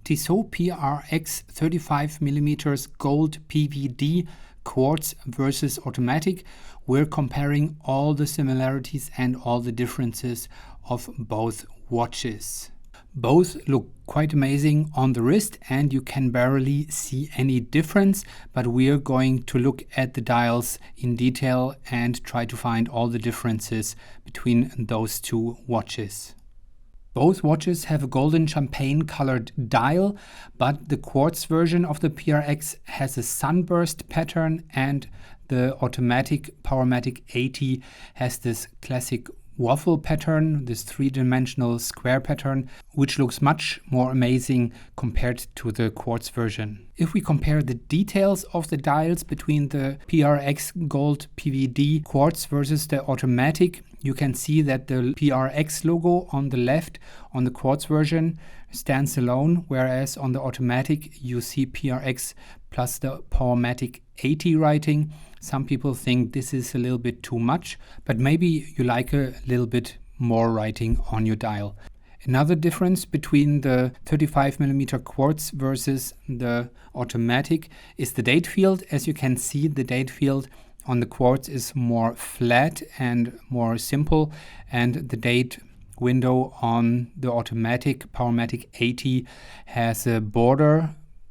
Tissot PRX 35mm Gold PVD Quartz versus automatic. We're comparing all the similarities and all the differences of both watches. Both look quite amazing on the wrist and you can barely see any difference, but we are going to look at the dials in detail and try to find all the differences between those two watches. Both watches have a golden champagne colored dial, but the Quartz version of the PRX has a sunburst pattern and the automatic Powermatic 80 has this classic waffle pattern, this three-dimensional square pattern, which looks much more amazing compared to the Quartz version. If we compare the details of the dials between the PRX Gold PVD Quartz versus the automatic, you can see that the PRX logo on the left on the Quartz version stands alone, whereas on the automatic you see PRX plus the Powermatic 80 writing. Some people think this is a little bit too much, but maybe you like a little bit more writing on your dial. Another difference between the 35mm Quartz versus the automatic is the date field. As you can see, the date field on the Quartz is more flat and more simple, and the date window on the automatic Powermatic 80 has a border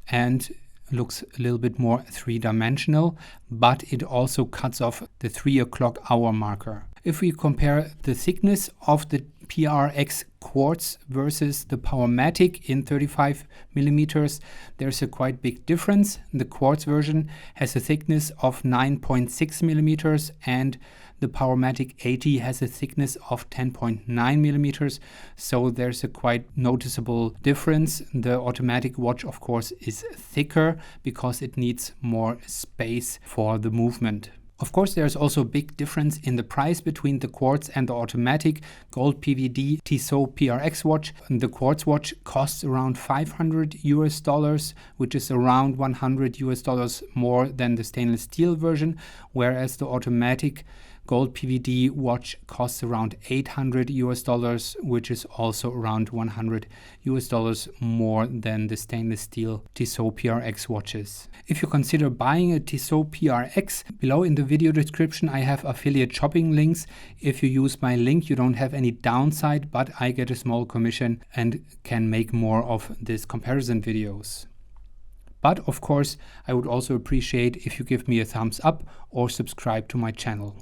and looks a little bit more three-dimensional, but it also cuts off the 3 o'clock hour marker. If we compare the thickness of the PRX Quartz versus the Powermatic in 35mm, there's a quite big difference. The Quartz version has a thickness of 9.6mm and the Powermatic 80 has a thickness of 10.9mm, so there's a quite noticeable difference. The automatic watch, of course, is thicker because it needs more space for the movement. Of course, there's also a big difference in the price between the Quartz and the automatic Gold PVD Tissot PRX watch. The Quartz watch costs around $500 which is around $100 more than the stainless steel version, whereas the automatic Gold PVD watch costs around $800, which is also around $100 more than the stainless steel Tissot PRX watches. If you consider buying a Tissot PRX, below in the video description I have affiliate shopping links. If you use my link, you don't have any downside, but I get a small commission and can make more of these comparison videos. But of course, I would also appreciate if you give me a thumbs up or subscribe to my channel.